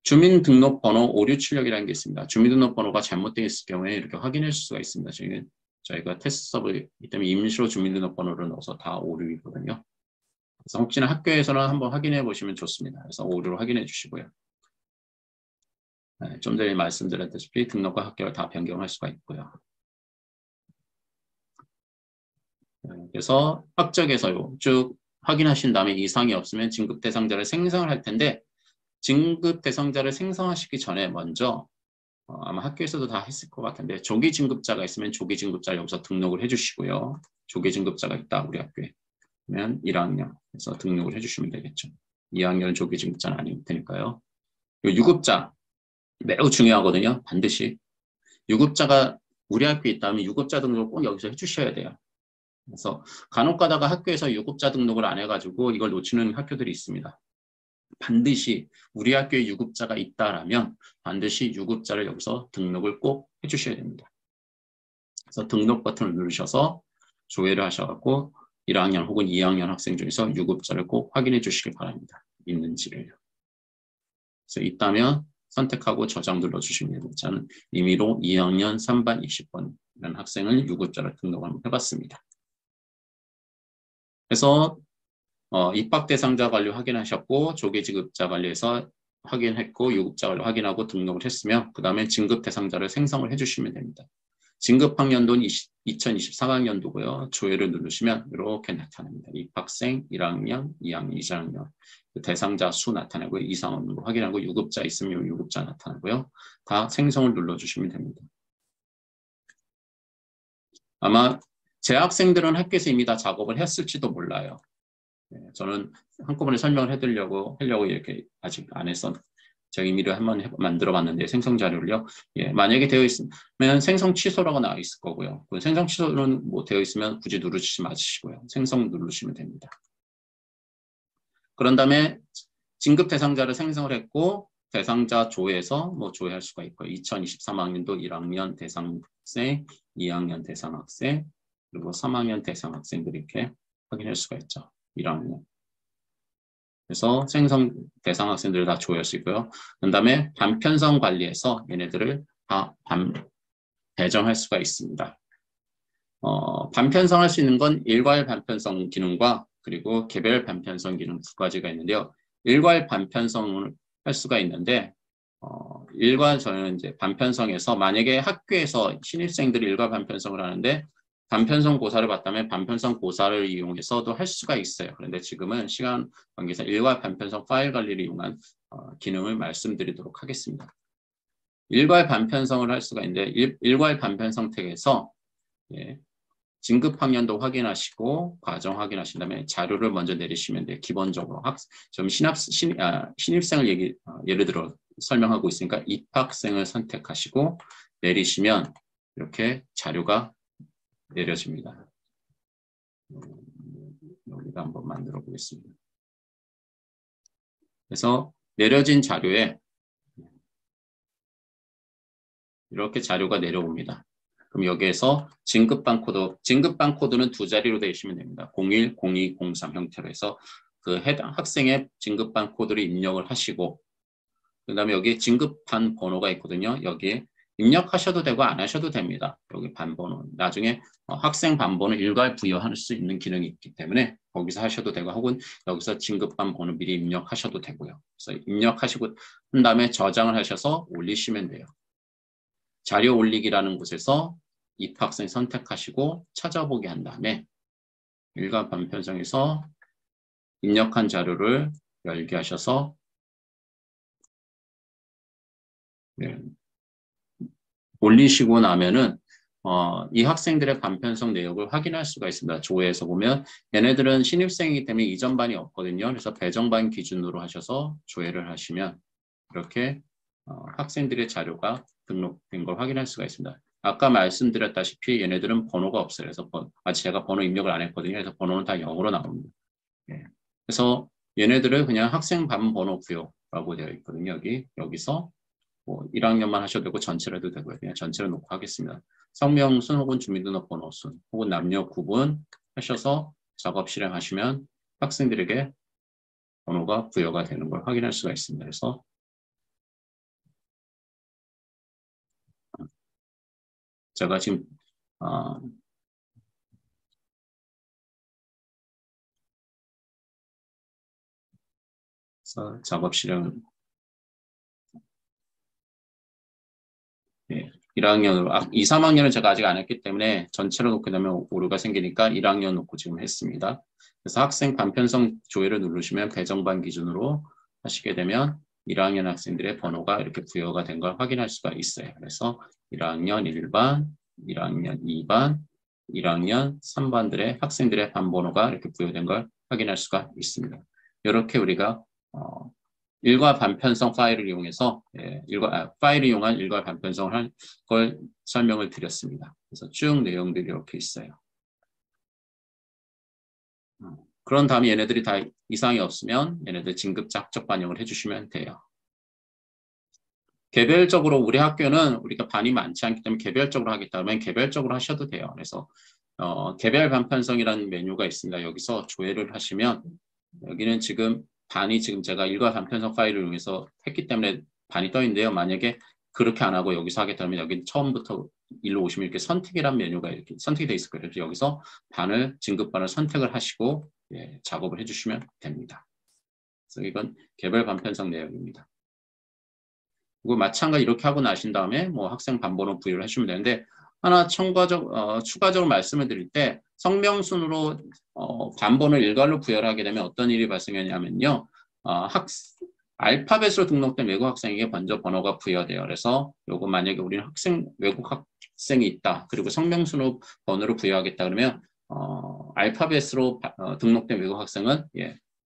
주민등록번호 오류 출력이라는 게 있습니다. 주민등록번호가 잘못되어 있을 경우에 이렇게 확인할 수가 있습니다. 저희가 테스트 서버이기 때문에 임시로 주민등록번호를 넣어서 다 오류이거든요. 그래서 혹시나 학교에서는 한번 확인해 보시면 좋습니다. 그래서 오류를 확인해 주시고요. 좀 전에 말씀드렸다시피 등록과 학교를 다 변경할 수가 있고요. 그래서 학적에서 쭉 확인하신 다음에 이상이 없으면 진급 대상자를 생성을 할 텐데 진급 대상자를 생성하시기 전에 먼저 아마 학교에서도 다 했을 것 같은데 조기 진급자가 있으면 조기 진급자를 여기서 등록을 해주시고요. 조기 진급자가 있다 우리 학교에 그러면 1학년에서 등록을 해주시면 되겠죠. 2학년 조기 진급자는 아닐 테니까요. 유급자 매우 중요하거든요. 반드시 유급자가 우리 학교에 있다면 유급자 등록을 꼭 여기서 해주셔야 돼요. 그래서 간혹 가다가 학교에서 유급자 등록을 안 해가지고 이걸 놓치는 학교들이 있습니다. 반드시 우리 학교에 유급자가 있다라면 반드시 유급자를 여기서 등록을 꼭 해주셔야 됩니다. 그래서 등록 버튼을 누르셔서 조회를 하셔갖고 1학년 혹은 2학년 학생 중에서 유급자를 꼭 확인해 주시길 바랍니다. 있는지를요. 그래서 있다면 선택하고 저장 눌러주시면 됩니다. 저는 임의로 2학년 3반 20번이라는 학생을 유급자로 등록을 한번 해봤습니다. 그래서 입학 대상자 관리 확인하셨고 조기 지급자 관리에서 확인했고 유급자 관리 확인하고 등록을 했으면 그 다음에 진급 대상자를 생성을 해주시면 됩니다. 진급 학년도는 2024학년도고요. 조회를 누르시면 이렇게 나타납니다. 입학생 1학년, 2학년, 2학년 대상자 수 나타나고 이상 없는 거 확인하고 유급자 있으면 유급자 나타나고요. 다 생성을 눌러주시면 됩니다. 아마 제 학생들은 학교에서 이미 다 작업을 했을지도 몰라요. 저는 한꺼번에 설명을 해드리려고 이렇게 아직 안 해서 제가 임의로 한번 만들어 봤는데 생성 자료를요. 만약에 되어 있으면 생성 취소라고 나와 있을 거고요. 생성 취소는 뭐 되어 있으면 굳이 누르시지 마시고요. 생성 누르시면 됩니다. 그런 다음에 진급 대상자를 생성을 했고 대상자 조회에서 뭐 조회할 수가 있고요. 2023학년도 1학년 대상학생, 2학년 대상학생, 그리고 3학년 대상학생들 이렇게 확인할 수가 있죠. 1학년. 그래서 생성 대상 학생들을 다 조회할 수 있고요. 그 다음에 반편성 관리에서 얘네들을 다 배정할 수가 있습니다. 반편성할 수 있는 건 일괄 반편성 기능과 그리고 개별 반편성 기능 두 가지가 있는데요. 일괄 반편성을 할 수가 있는데 일괄 저는 이제 반편성에서 만약에 학교에서 신입생들이 일괄 반편성을 하는데 반편성 고사를 받다면 반편성 고사를 이용해서도 할 수가 있어요. 그런데 지금은 시간 관계상 일괄 반편성 파일 관리를 이용한 기능을 말씀드리도록 하겠습니다. 일괄 반편성을 할 수가 있는데 일괄 반편성 택에서 진급 학년도 확인하시고 과정 확인하신 다음에 자료를 먼저 내리시면 돼요. 기본적으로 좀 신입생을 예를 들어 설명하고 있으니까 입학생을 선택하시고 내리시면 이렇게 자료가 내려집니다. 여기다 한번 만들어 보겠습니다. 그래서 내려진 자료에 이렇게 자료가 내려옵니다. 그럼 여기에서 진급반 코드는 두 자리로 되시면 됩니다. 01, 02, 03 형태로 해서 그 해당 학생의 진급반 코드를 입력을 하시고 그 다음에 여기 진급반 번호가 있거든요. 여기에 입력하셔도 되고 안 하셔도 됩니다. 여기 반번호. 나중에 학생 반번호 일괄 부여할 수 있는 기능이 있기 때문에 거기서 하셔도 되고 혹은 여기서 진급반 번호 미리 입력하셔도 되고요. 그래서 입력하시고 한 다음에 저장을 하셔서 올리시면 돼요. 자료 올리기라는 곳에서 입학생 선택하시고 찾아보기 한 다음에 일괄 반편성에서 입력한 자료를 열게 하셔서 올리시고 나면은 이 학생들의 반편성 내역을 확인할 수가 있습니다. 조회에서 보면 얘네들은 신입생이기 때문에 이전 반이 없거든요. 그래서 배정반 기준으로 하셔서 조회를 하시면 이렇게 학생들의 자료가 등록된 걸 확인할 수가 있습니다. 아까 말씀드렸다시피 얘네들은 번호가 없어요. 그래서 제가 번호 입력을 안 했거든요. 그래서 번호는 다 0으로 나옵니다. 그래서 얘네들을 그냥 학생 반 번호 구요라고 되어 있거든요. 여기서 뭐 1학년만 하셔도 되고 전체로 해도 되고요. 그냥 전체로 놓고 하겠습니다. 성명순 혹은 주민등록번호순 혹은 남녀 구분 하셔서 작업 실행하시면 학생들에게 번호가 부여가 되는 걸 확인할 수가 있습니다. 그래서 제가 지금 작업 실행 1학년으로 2, 3학년은 제가 아직 안 했기 때문에 전체로 놓게 되면 오류가 생기니까 1학년 놓고 지금 했습니다. 그래서 학생 반편성 조회를 누르시면 배정반 기준으로 하시게 되면 1학년 학생들의 번호가 이렇게 부여가 된 걸 확인할 수가 있어요. 그래서 1학년 1반, 1학년 2반, 1학년 3반들의 학생들의 반번호가 이렇게 부여된 걸 확인할 수가 있습니다. 이렇게 우리가 일괄 반편성 파일을 이용해서 파일을 이용한 일괄 반편성을 할 걸 설명을 드렸습니다. 그래서 쭉 내용들이 이렇게 있어요. 그런 다음에 얘네들이 다 이상이 없으면 얘네들 진급자 학적 반영을 해주시면 돼요. 개별적으로 우리 학교는 우리가 반이 많지 않기 때문에 개별적으로 하겠다면 개별적으로 하셔도 돼요. 그래서 개별 반편성이라는 메뉴가 있습니다. 여기서 조회를 하시면 여기는 지금 반이 지금 제가 일괄 반편성 파일을 이용해서 했기 때문에 반이 떠 있는데요. 만약에 그렇게 안 하고 여기서 하겠다면 여기 처음부터 일로 오시면 이렇게 선택이란 메뉴가 이렇게 선택이 되어 있을 거예요. 그래서 여기서 반을 진급반을 선택을 하시고 작업을 해주시면 됩니다. 그래서 이건 개별 반편성 내용입니다. 그리고 마찬가지 이렇게 하고 나신 다음에 뭐 학생 반번호 부여를 해주시면 되는데 하나 추가적으로 말씀을 드릴 때 성명순으로 반번을 일괄로 부여를 하게 되면 어떤 일이 발생하냐면요. 알파벳으로 등록된 외국 학생에게 먼저 번호가 부여돼요. 그래서 요거 만약에 우리는 외국 학생이 있다. 그리고 성명순으로 번호를 부여하겠다 그러면 알파벳으로 등록된 외국 학생은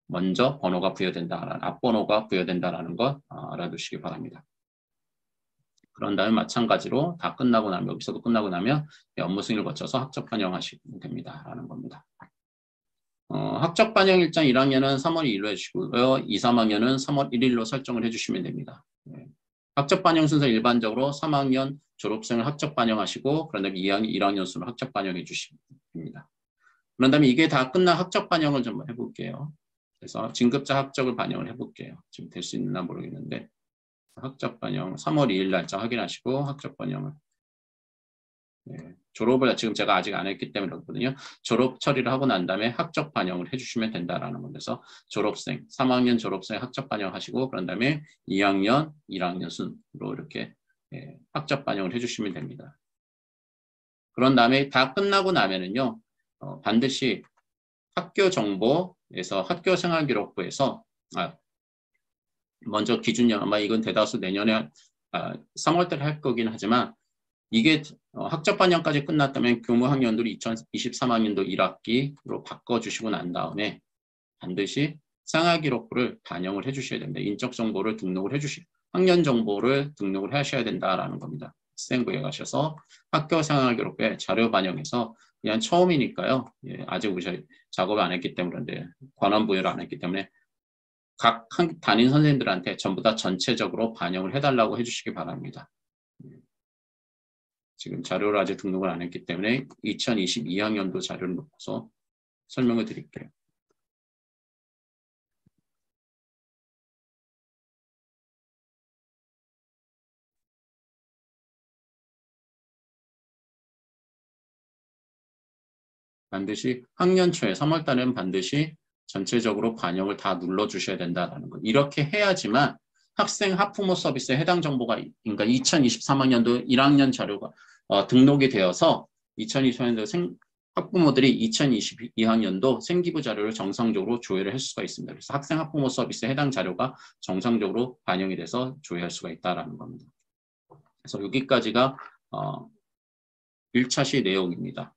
먼저 번호가 부여된다라는 앞번호가 부여된다라는 거 알아두시기 바랍니다. 그런 다음에 마찬가지로 다 끝나고 나면 여기서도 끝나고 나면 업무 승인을 거쳐서 학적 반영하시면 됩니다. 라는 겁니다. 학적 반영 일정 1학년은 3월 2일로 해주시고요. 2, 3학년은 3월 1일로 설정을 해주시면 됩니다. 학적 반영 순서 일반적으로 3학년 졸업생을 학적 반영하시고 그런 다음에 2학년, 1학년 순으로 학적 반영해 주시면 됩니다. 그런 다음에 이게 다 끝난 학적 반영을 좀 해볼게요. 그래서 진급자 학적을 반영을 해볼게요. 지금 될 수 있나 모르겠는데 학적 반영 3월 2일 날짜 확인하시고 학적 반영을 졸업을 지금 제가 아직 안 했기 때문에 그렇거든요. 졸업 처리를 하고 난 다음에 학적 반영을 해주시면 된다라는 건데서 졸업생 3학년 졸업생 학적 반영하시고 그런 다음에 2학년 1학년 순으로 이렇게 학적 반영을 해주시면 됩니다. 그런 다음에 다 끝나고 나면은요 반드시 학교 정보에서 학교 생활기록부에서 먼저 기준년 아마 이건 대다수 내년에 3월달에 할 거긴 하지만 이게 학적 반영까지 끝났다면 교무 학년도를 2023학년도 1학기로 바꿔주시고 난 다음에 반드시 생활기록부를 반영을 해주셔야 됩니다. 인적 정보를 등록을 학년 정보를 등록을 하셔야 된다라는 겁니다. 학생부에 가셔서 학교 생활기록부에 자료 반영해서 그냥 처음이니까요. 아직 우리 작업을 안 했기 때문에 권한 부여를 안 했기 때문에 각 담임 선생님들한테 전부 다 전체적으로 반영을 해달라고 해주시기 바랍니다. 지금 자료를 아직 등록을 안 했기 때문에 2022학년도 자료를 놓고서 설명을 드릴게요. 반드시 학년 초에 3월 달에는 반드시 전체적으로 반영을 다 눌러주셔야 된다는 거. 이렇게 해야지만 학생 학부모 서비스에 해당 정보가 그러니까 2023학년도 1학년 자료가 등록이 되어서 2023학년도 학부모들이 2022학년도 생기부 자료를 정상적으로 조회를 할 수가 있습니다. 그래서 학생 학부모 서비스에 해당 자료가 정상적으로 반영이 돼서 조회할 수가 있다는 겁니다. 그래서 여기까지가 1차 시 내용입니다.